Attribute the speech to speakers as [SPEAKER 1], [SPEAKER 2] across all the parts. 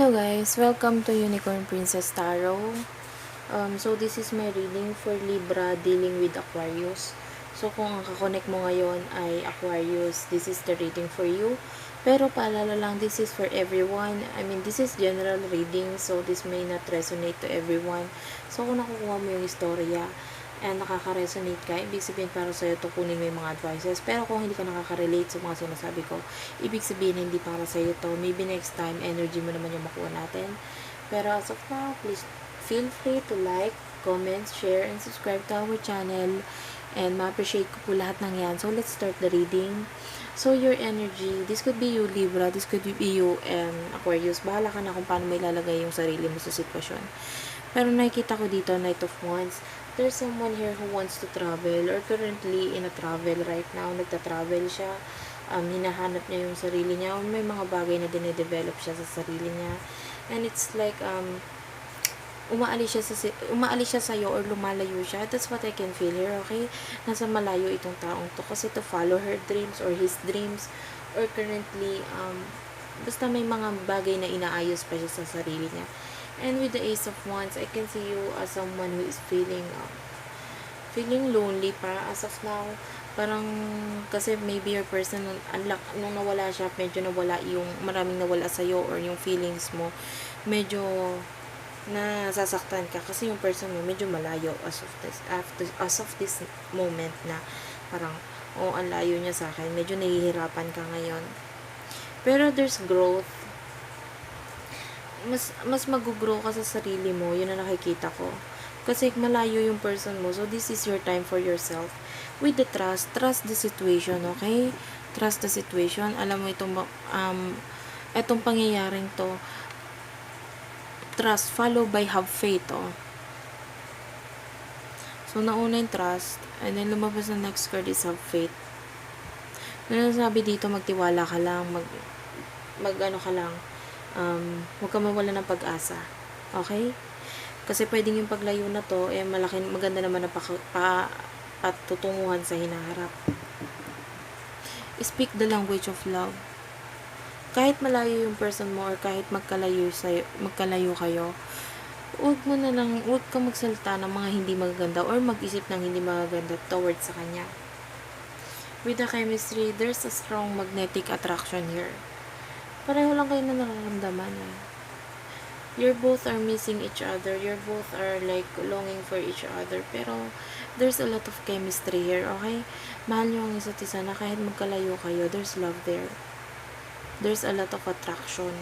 [SPEAKER 1] Hello guys, welcome to Unicorn Princess Tarot. So this is my reading for Libra dealing with Aquarius. So kung ang kakonect mo ngayon ay Aquarius, this is the reading for you. Pero paalala lang, this is for everyone. This is general reading, so this may not resonate to everyone. So kung nakukuha mo yung istorya and nakaka-resonate ka, ibig sabihin para sa'yo to, kunin mo yung mga advices. Pero kung hindi ka nakaka-relate sa mga sinasabi ko, ibig sabihin hindi para sa'yo to. Maybe next time, energy mo naman yung makuha natin. Pero as of now, please feel free to like, comment, share, and subscribe to our channel. And ma-appreciate ko po lahat ng yan. So let's start the reading. So your energy, this could be you Libra, this could be you Aquarius. Bahala ka na kung paano may lalagay yung sarili mo sa sitwasyon. Pero nakikita ko dito, Knight of Wands. There's someone here who wants to travel or currently in a travel right now. Nagta-travel siya. Hinahanap niya yung sarili niya. May mga bagay na dine-develop siya sa sarili niya. And it's like, umaalis siya sa'yo or lumalayo siya. That's what I can feel here, okay? Nasa malayo itong taong to. Kasi to follow her dreams or his dreams. Or currently, basta may mga bagay na inaayos pa siya sa sarili niya. And with the Ace of Wands, I can see you as someone who is feeling lonely para as of now. Parang, kasi maybe your person, nung nawala siya, medyo nawala yung, maraming nawala sa'yo or yung feelings mo, medyo nasasaktan ka kasi yung person mo medyo malayo as of this moment na parang, ang layo niya sa akin, medyo nahihirapan ka ngayon. Pero there's growth. Mas mag-grow ka sa sarili mo, yun ang nakikita ko. Kasi malayo yung person mo, so this is your time for yourself. With the trust the situation, okay? Trust the situation. Alam mo itong pangyayaring to, trust, followed by have faith, oh. So, nauna yung trust, and then lumabas na next card is have faith. Sabi dito, magtiwala ka lang, mag-ano ka lang, huwag ka mawala ng pag-asa. Okay? Kasi pwedeng yung paglayo na to, maganda naman na patutunguhan sa hinaharap. Speak the language of love. Kahit malayo yung person mo or kahit magkalayo kayo, huwag ka magsalita ng mga hindi magaganda or mag-isip ng hindi magaganda towards sa kanya. With the chemistry, there's a strong magnetic attraction here. Pareho lang kayo na nararamdaman. You both are missing each other. You both are like longing for each other. Pero there's a lot of chemistry here, okay? Mahal nyo ang isa't isa na kahit magkalayo kayo, there's love there. There's a lot of attraction.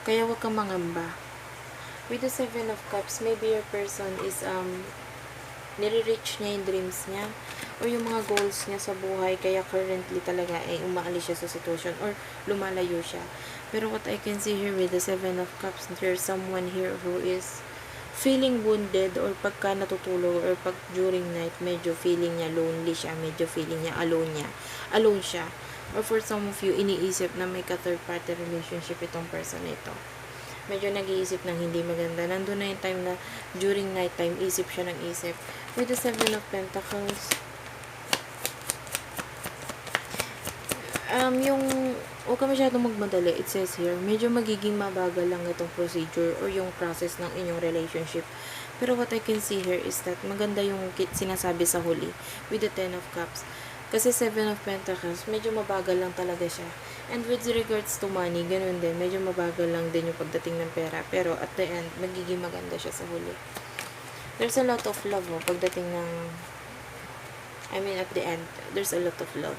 [SPEAKER 1] Kaya huwag kang mangamba. With the Seven of Cups, maybe your person is nire-reach niya yung dreams niya or yung mga goals niya sa buhay, kaya currently talaga umaalis siya sa sitwasyon or lumalayo siya. Pero what I can see here with the Seven of Cups, there's someone here who is feeling wounded or pagka natutulog or pag during night, medyo feeling niya lonely siya, medyo feeling niya alone siya. Or for some of you, iniisip na may ka-third party relationship itong person ito. Medyo nag-iisip ng hindi maganda. Nandun na yung time na during night time, isip siya ng isip. With the Seven of Pentacles, huwag ka masyadong magmadali. It says here, medyo magiging mabagal lang itong procedure or yung process ng inyong relationship. Pero what I can see here is that maganda yung sinasabi sa huli with the Ten of Cups. Kasi Seven of Pentacles, medyo mabagal lang talaga siya. And with regards to money, ganun din. Medyo mabagal lang din yung pagdating ng pera. Pero at the end, magiging maganda siya sa huli. There's a lot of love, pagdating ng... at the end, there's a lot of love.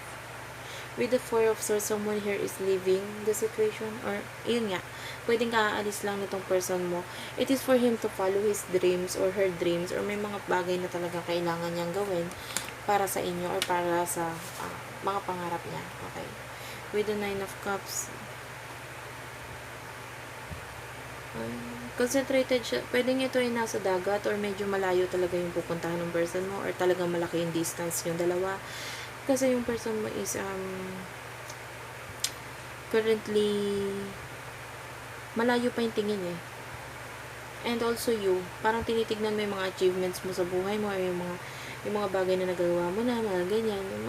[SPEAKER 1] With the Four of Swords, someone here is leaving the situation. Or, yun nga, pwedeng aalis lang nitong person mo. It is for him to follow his dreams or her dreams. Or may mga bagay na talaga kailangan niyang gawin para sa inyo or para sa mga pangarap niya. Okay. With the Nine of Cups, concentrated siya. Pwedeng ito ay nasa dagat or medyo malayo talaga yung pupuntahan ng person mo or talagang malaki yung distance yung dalawa. Kasi yung person mo is currently malayo pa yung tingin eh. And also you, parang tinitignan mo yung mga achievements mo sa buhay mo or yung mga bagay na nagagawa mo na, mga ganyan, yung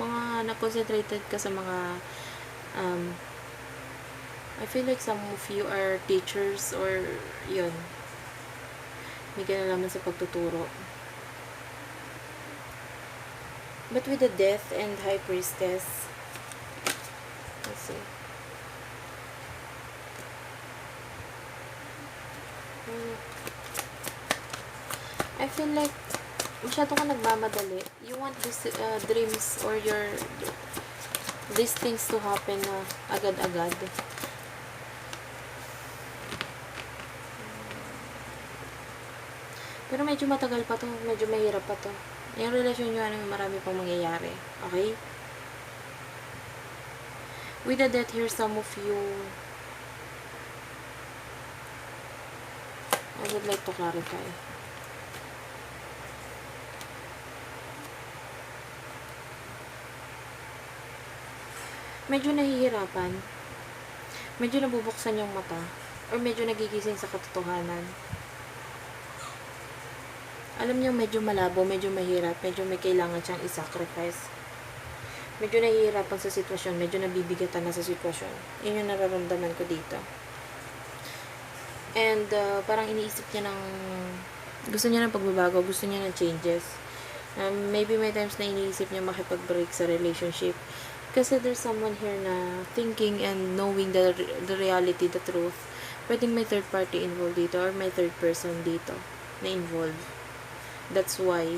[SPEAKER 1] mga na-concentrated ka sa mga I feel like some of you are teachers or yun. May kinalaman sa pagtuturo. But with the Death and High Priestess, let's see. I feel like masyado ka nagmamadali. You want this dreams or these things to happen na agad-agad. Pero medyo matagal pa to. Medyo mahirap pa to. Yung relasyon nyo, marami pang mangyayari. Okay? With the Death here, some of you, I would like to clarify. Medyo nahihirapan. Medyo nabubuksan yung mata. Or medyo nagigising sa katotohanan. Alam niyo, medyo malabo, medyo mahirap, medyo may kailangan siyang i-sacrifice. Medyo nahihirapan sa sitwasyon, medyo nabibigatan na sa sitwasyon. Yun yung nararamdaman ko dito. And, parang iniisip niya gusto niya ng pagbabago, gusto niya ng changes. Maybe may times na iniisip niya makipag-break sa relationship. Kasi there's someone here na thinking and knowing the reality, the truth. Pwedeng may third party involved dito or may third person dito na involved. That's why.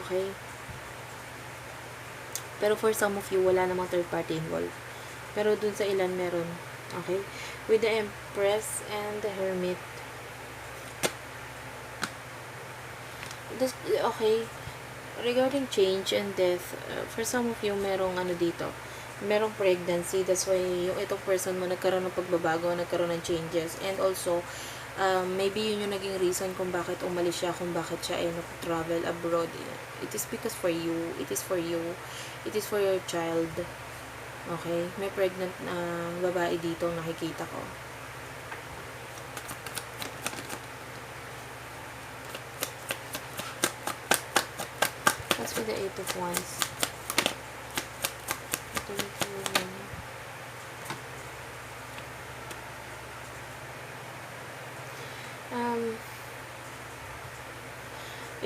[SPEAKER 1] Okay? Pero for some of you, wala namang third party involved. Pero dun sa ilan meron. Okay? With the Empress and the Hermit. Okay. Regarding change and death, for some of you, merong dito. Merong pregnancy. That's why yung itong person mo nagkaroon ng pagbabago, nagkaroon ng changes. And also, maybe yun yung naging reason kung bakit umalis siya, kung bakit siya ay travel abroad. It is because for you. It is for you. It is for your child. Okay? May pregnant na babae dito nakikita ko. That's with the 8 of Wands.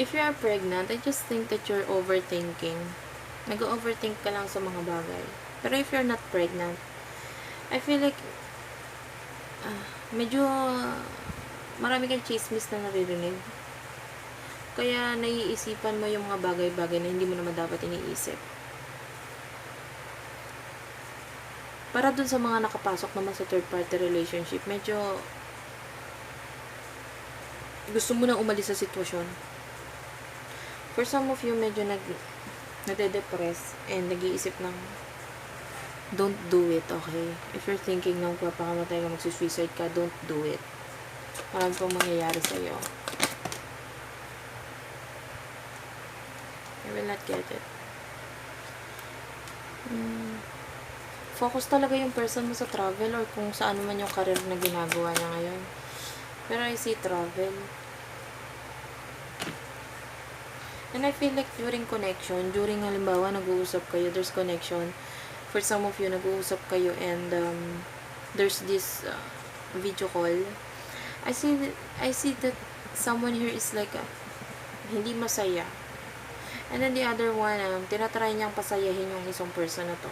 [SPEAKER 1] If you are pregnant, I just think that you're overthinking. Nag-overthink ka lang sa mga bagay. Pero if you're not pregnant, I feel like medyo marami kang chismis na naririnig. Kaya naiisipan mo yung mga bagay-bagay na hindi mo naman dapat iniisip. Para dun sa mga nakapasok naman sa third party relationship, medyo gusto mo nang umalis sa sitwasyon. For some of you, medyo nade-depress and nag-iisip ng don't do it, okay? If you're thinking na magpapakamatay ka, magsusuicide ka, don't do it. Marami pong mangyayari sa'yo. I will not get it. Focus talaga yung person mo sa travel or kung saan man yung career na ginagawa niya ngayon. Pero I see travel. And I feel like during connection, during halimbawa nag-uusap kayo, there's connection. For some of you, nag-uusap kayo and there's this video call. I see that someone here is like hindi masaya. And then the other one, tinatry niyang pasayahin yung isang person na to.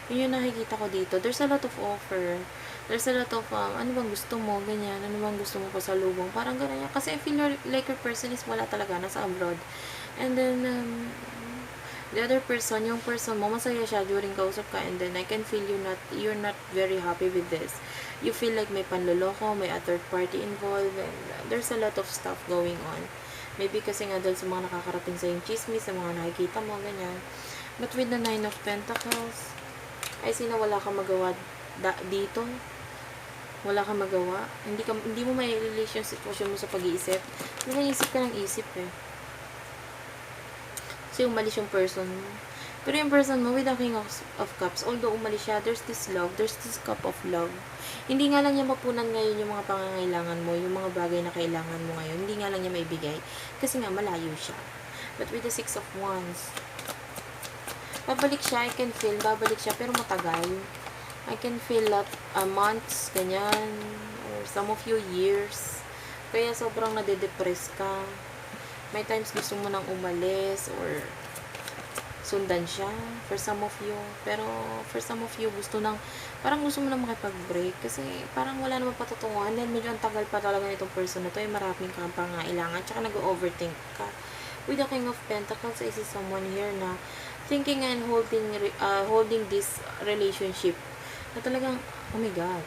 [SPEAKER 1] Yun yung nakikita ko dito. There's a lot of offer. There's a lot of, ano bang gusto mo, ganyan. Ano bang gusto mo pasalubong. Parang ganyan. Kasi I feel like your person is wala talaga, nasa abroad. And then, the other person, yung person mo, masaya siya during kausap ka. And then, I can feel you're not very happy with this. You feel like may panloloko, may a third party involved. And there's a lot of stuff going on. Maybe kasi nga dahil sa mga nakakarating sa yung chismis, sa mga nakikita mo, ganyan. But with the 9 of Pentacles, I see na wala kang magawa dito. Wala kang magawa. Hindi mo mai-release yung sitwasyon mo sa pag-iisip. Nag-iisip ka ng isip eh. Kasi umalis yung person mo. Pero yung person mo with the King of Cups, although umalis siya, there's this love, there's this cup of love. Hindi nga lang niya mapunan ngayon yung mga pangangailangan mo, yung mga bagay na kailangan mo ngayon. Hindi nga lang niya maibigay. Kasi nga malayo siya. But with the 6 of Wands, babalik siya, I can feel, babalik siya, pero matagal. I can feel that months, ganyan, or some of you years. Kaya sobrang nade-depress ka. May times gusto mo nang umalis, or sundan siya, for some of you. Pero, for some of you, parang gusto mo na makipag-break. Kasi, parang wala naman patutunguhan. Then, medyo ang tagal pa talaga nitong person na to. Ay, maraming kang pangailangan. Tsaka, nag-overthink ka. With the King of Pentacles, I see someone here na thinking and holding this relationship. Na talagang, oh my God.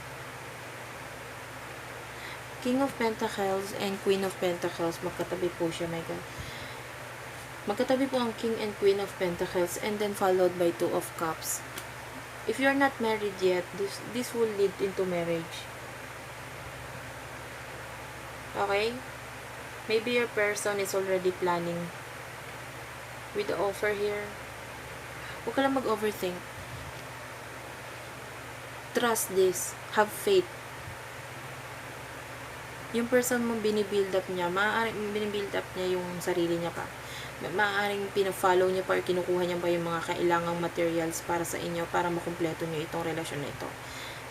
[SPEAKER 1] King of Pentacles and Queen of Pentacles, magkatabi po siya, my God. Magkatabi po ang King and Queen of Pentacles and then followed by Two of Cups. If you're not married yet, this will lead into marriage. Okay? Maybe your person is already planning with the offer here. Huwag ka lang mag-overthink. Trust this. Have faith. Yung person mo binibuild up niya, maaaring binibuild up niya yung sarili niya pa. Maaaring pina-follow niya pa or kinukuha niya pa yung mga kailangang materials para sa inyo para makumpleto niyo itong relasyon na ito.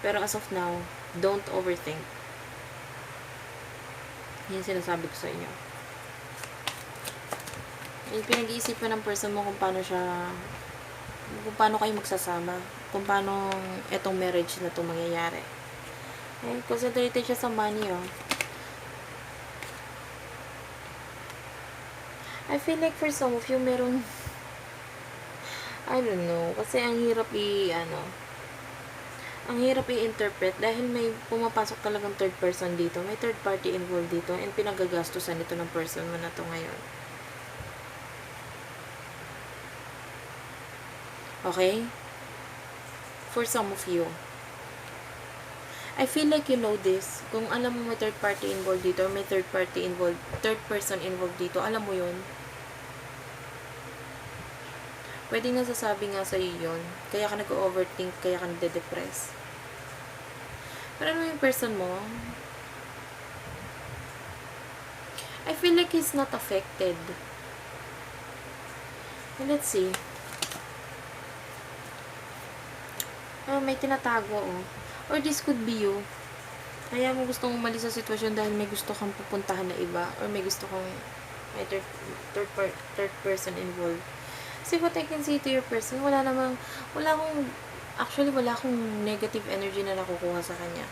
[SPEAKER 1] Pero as of now, don't overthink. Yan sinasabi ko sa inyo. Pinag-iisipan ng person mo kung paano kayo magsasama, kung paano itong marriage na ito mangyayari. Concentrated siya sa money, oh. I feel like for some of you, merong, I don't know, kasi ang hirap i-interpret dahil may pumapasok talagang third person dito, may third party involved dito, and pinagagastusan ito ng person mo na to ngayon. Okay? For some of you, I feel like you know this. Kung alam mo may third party involved dito, or may third person involved dito, alam mo yun. Pwede nasasabi nga sa'yo yun. Kaya ka nag-overthink, kaya ka nade-depress. Pero ano yung person mo? I feel like he's not affected. And let's see. May tinatago, oh. Or this could be you. Kaya mo gustong umalis sa sitwasyon dahil may gusto kang pupuntahan na iba. Or may gusto kang may third person involved. See what I can say to your person, wala akong negative energy na nakukuha sa kanya.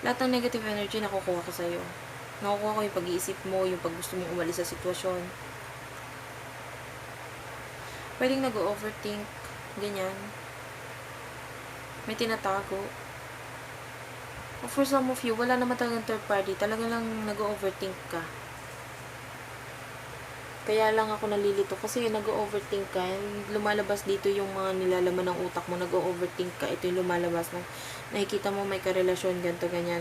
[SPEAKER 1] Lahat ng negative energy nakukuha ko sa'yo. Nakukuha ko yung pag-iisip mo, yung pag gusto mong umalis sa sitwasyon. Pwedeng nag-overthink, ganyan. May tinatago. For some of you, wala naman talagang third party. Talaga lang nag-overthink ka. Kaya lang ako nalilito kasi nag-overthink ka. Lumalabas dito yung mga nilalaman ng utak mo. Nag-overthink ka. Ito yung lumalabas na nakikita mo may karelasyon, ganito, ganyan.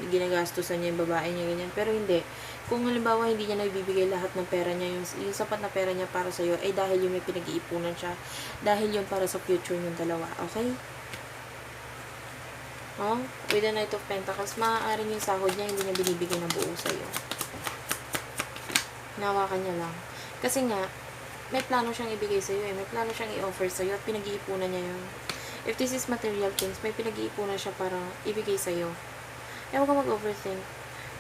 [SPEAKER 1] Ginagastusan niya yung babae niya, ganyan. Pero hindi. Kung halimbawa hindi niya nagbibigay lahat ng pera niya, yung sapat na pera niya para sa'yo, ay dahil yung may pinag-iipunan siya. Dahil yung para sa future yung dalawa. Okay? Oh, with the Knight of Pentacles, maaaring yung sahod niya hindi niya binibigay ng buo sa'yo. Nawakan niya lang. Kasi nga, may plano siyang ibigay sa'yo eh. May plano siyang i-offer sa'yo at pinag-iipunan niya yun. If this is material things, may pinag-iipunan siya para ibigay sa'yo. Eh, huwag ka mag-overthink.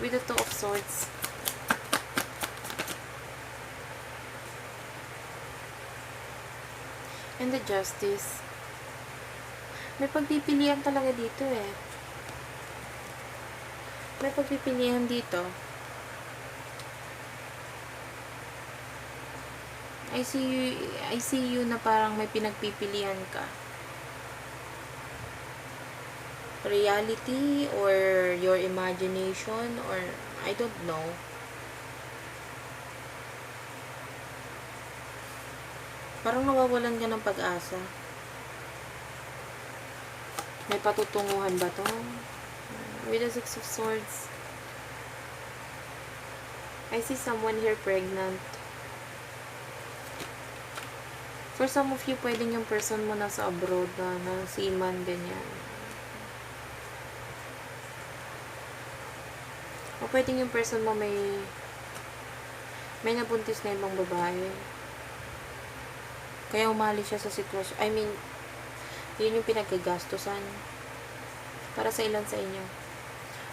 [SPEAKER 1] With the Two of Swords. And the Justice. May pagpipilian talaga dito eh. May pagpipilian dito. I see you na parang may pinagpipilian ka. Reality or your imagination or I don't know. Parang nawawalan ka ng pag-asa. May patutunguhan ba to? With the Six of Swords. I see someone here pregnant. For some of you, pwedeng yung person mo nasa abroad na seaman, ganyan. O pwedeng yung person mo may nabuntis na ibang babae. Kaya umalis siya sa sitwasyon. I mean, yun yung pinagagastusan. Para sa ilan sa inyo.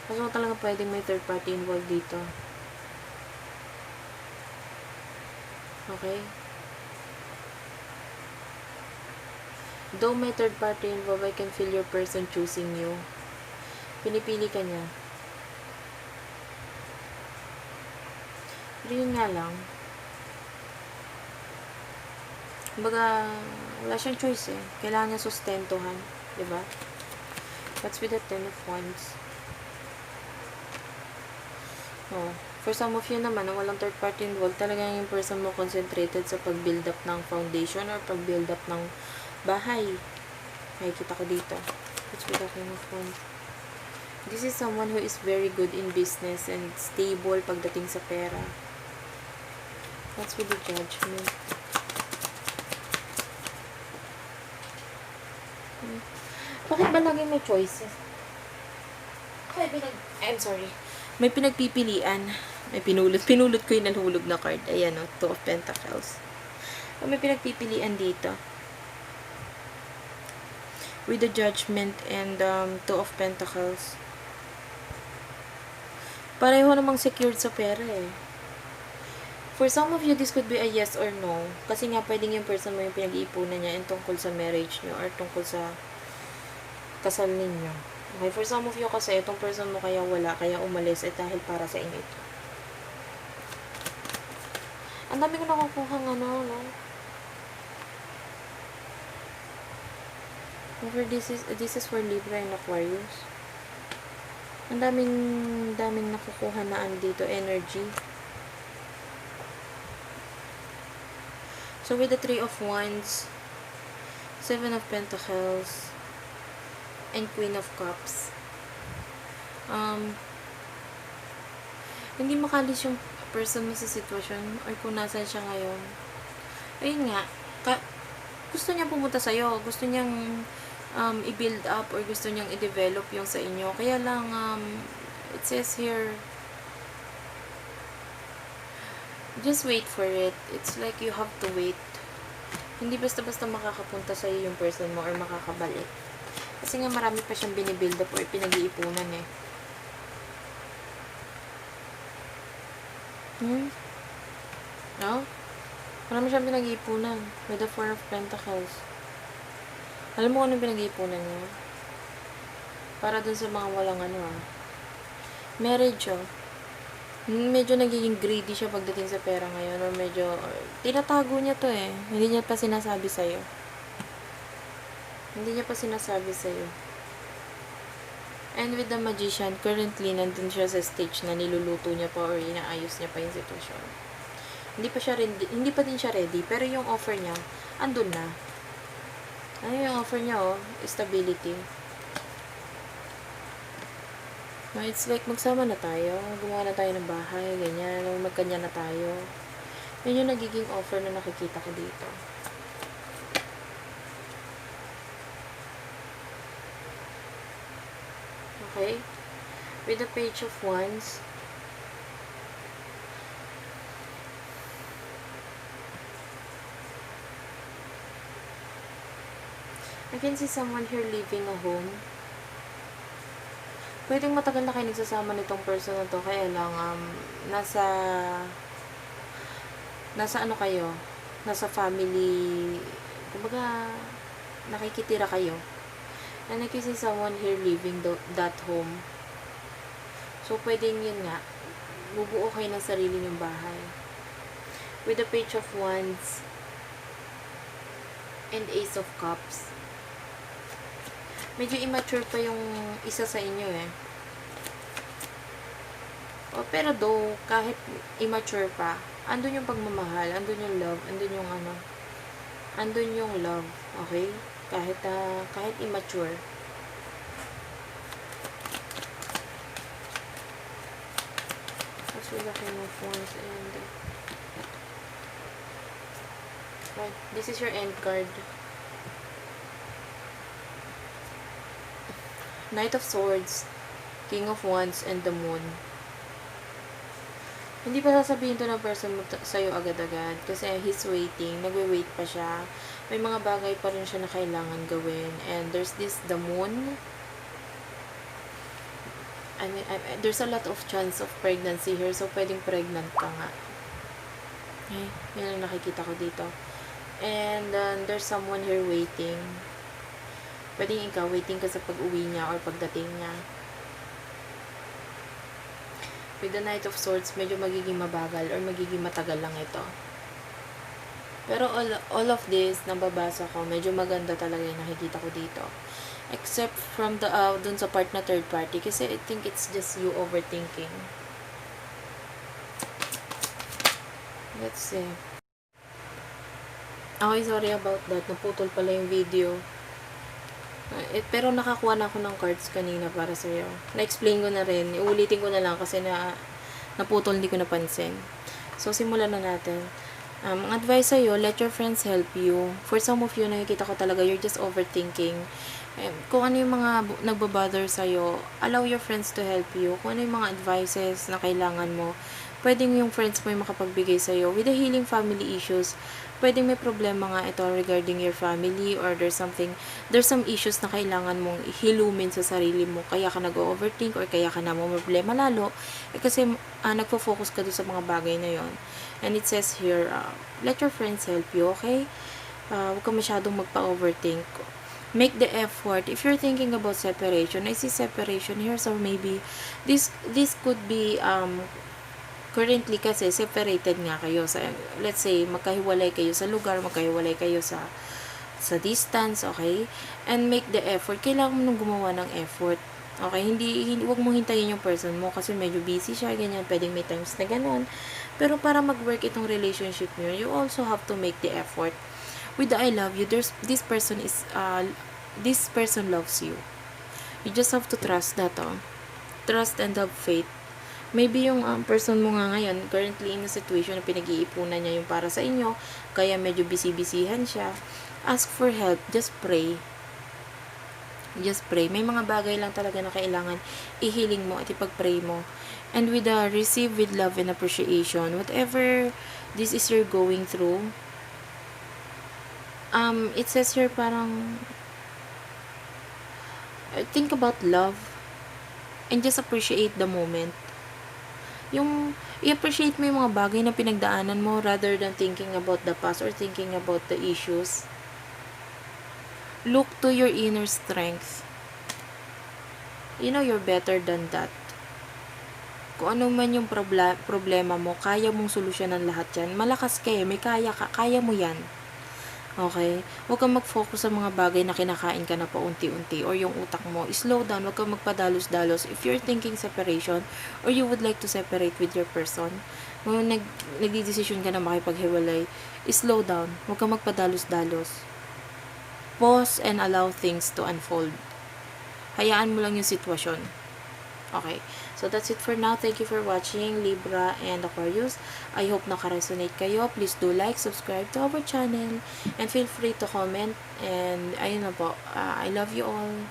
[SPEAKER 1] Mas mo talaga pwedeng may third party involved dito. Okay? Though may third party involved, I can feel your person choosing you. Pinipili ka niya. Pero yun nga lang. Kumbaga, wala siyang choice eh. Kailangan niya sustentuhan. Diba? What's with the Ten of Wands? Oh. For some of you naman, na walang third party involved, talagang yung person mo concentrated sa pag-build up ng foundation or pag-build up ng bahay. Nakikita ko dito. What's with the King of Wands? This is someone who is very good in business and stable pagdating sa pera. What's with the Judgment? Bakit ba lagi may choices? I'm sorry. May pinagpipilian. May pinulot ko yung nalhulog na card. Ayan o, Two of Pentacles. May pinagpipilian dito. With the Judgment and Two of Pentacles. Pareho namang secured sa pera eh. For some of you, this could be a yes or no. Kasi nga, pwedeng yung person mo yung pinag-iipunan niya and tungkol sa marriage nyo or tungkol sa kasal ninyo. Okay, for some of you kasi, itong person mo kaya wala, kaya umalis, eh dahil para sa inyo ito. Ang dami ko nakukuha ng ano, no? For this is for Libra and Aquarius. Ang daming nakukuha na dito, energy. So, with the Three of Wands, Seven of Pentacles, and Queen of Cups. Hindi makalis yung person mo sa sitwasyon or kung nasan siya ngayon. Ayun nga, gusto niyang pumunta sa'yo. Gusto niyang i-build up or gusto niyang i-develop yung sa inyo. Kaya lang, it says here, just wait for it. It's like you have to wait. Hindi basta-basta makakapunta sa'yo yung person mo or makakabalik. Kasi nga marami pa siyang binibuild up or pinag-iipunan eh. No? Marami siyang pinag-iipunan. With the Four of Pentacles. Alam mo kung anong pinag-iipunan niya? Para dun sa mga walang marriage oh. Medyo nagiging greedy siya pagdating sa pera ngayon or medyo tinatago niya to eh. Hindi niya pa sinasabi sa'yo. And with the Magician, currently nandun siya sa stage na niluluto niya pa or inaayos niya pa yung sitwasyon. Hindi pa din siya ready, pero yung offer niya andun na. Ano yung offer niya oh? Stability. It's like, magsama na tayo. Gumawa na tayo ng bahay, ganyan. Magkanya na tayo. Yun yung nagiging offer na nakikita ko dito. Okay? With the Page of Wands. I can see someone here leaving a home. Pwedeng matagal na kayo nagsasama nitong person na to, kaya lang, nasa ano kayo, nasa family, kumbaga, nakikitira kayo. And I can see someone here leaving that home. So, pwedeng yun nga, bubuo kayo ng sarili nyong bahay. With the Page of Wands, and Ace of Cups. Medyo immature pa yung isa sa inyo eh. Pero though, kahit immature pa, andun yung pagmamahal, andun yung love, andun yung love, okay? Kahit immature. That's really King of Wands and right, this is your end card. Knight of Swords, King of Wands, and the Moon. Hindi pa sasabihin to ng person mo sa'yo agad-agad. Kasi he's waiting. Nagwe-wait pa siya. may mga bagay pa rin siya na kailangan gawin. And there's the moon. I mean, there's a lot of chance of pregnancy here. So, pwedeng pregnant ka nga. Okay? Yan ang nakikita ko dito. And there's someone here waiting. Pwedeng ikaw, waiting ka sa pag-uwi niya or pagdating niya. With the Knight of Swords, medyo magiging mabagal or magiging matagal lang ito. Pero all of this, nababasa ko, medyo maganda talaga yung nakikita ko dito. Except from the dun sa part na third party, kasi I think it's just you overthinking. Let's see. Okay, sorry about that. Naputol pala yung video. Pero nakakuha na ako ng cards kanina para sa'yo. Na-explain ko na rin. Uulitin ko na lang kasi naputol, hindi ko napansin. So, simulan na natin. Ang advice sa'yo, let your friends help you. For some of you, nakikita ko talaga, you're just overthinking. Kung ano yung mga nagbabother sa'yo, allow your friends to help you. Kung ano yung mga advices na kailangan mo, pwedeng yung friends mo yung makapagbigay sa'yo. With the healing family issues, pwedeng may problema nga ito regarding your family or there's some issues na kailangan mong hilumin sa sarili mo. Kaya ka nag-overthink or kaya ka na mo problema lalo. Kasi nagfo-focus ka doon sa mga bagay na yon. And it says here, let your friends help you, okay? Huwag ka masyadong magpa-overthink. Make the effort. If you're thinking about separation, I see separation here. So maybe this could be currently kasi separated nga kayo sa, let's say magkahiwalay kayo sa lugar, magkahiwalay kayo sa distance, okay? And make the effort. Kailangan mo nung gumawa ng effort. Okay, hindi wag mo hintayin yung person mo kasi medyo busy siya, ganyan, pwedeng may times na ganun. Pero para mag-work itong relationship niyo, you also have to make the effort. With the I love you, this person loves you. You just have to trust that, trust and have faith. Maybe yung person mo nga ngayon, currently in a situation na pinag-iipunan niya yung para sa inyo, kaya medyo busy-busyhan siya. Ask for help, just pray. Just pray. May mga bagay lang talaga na kailangan i-healing mo at ipag-pray mo. And with receive with love and appreciation, whatever this is you're going through, it says here parang think about love and just appreciate the moment. Yung i-appreciate mo yung mga bagay na pinagdaanan mo rather than thinking about the past or thinking about the issues. Look to your inner strength. You know you're better than that. Kung ano man yung problema mo, kaya mong solusyonan lahat yan. Malakas ka may kaya mo yan. Okay? Huwag kang mag-focus sa mga bagay na kinakain ka na paunti-unti or yung utak mo. Slow down. Huwag kang magpadalos-dalos. If you're thinking separation or you would like to separate with your person, kung nagdi-decision ka na makipaghiwalay, slow down. Huwag kang magpadalos-dalos. Pause and allow things to unfold. Hayaan mo lang yung sitwasyon. Okay. So, that's it for now. Thank you for watching, Libra and Aquarius. I hope naka-resonate kayo. Please do like, subscribe to our channel, and feel free to comment. And, ayun na po. I love you all.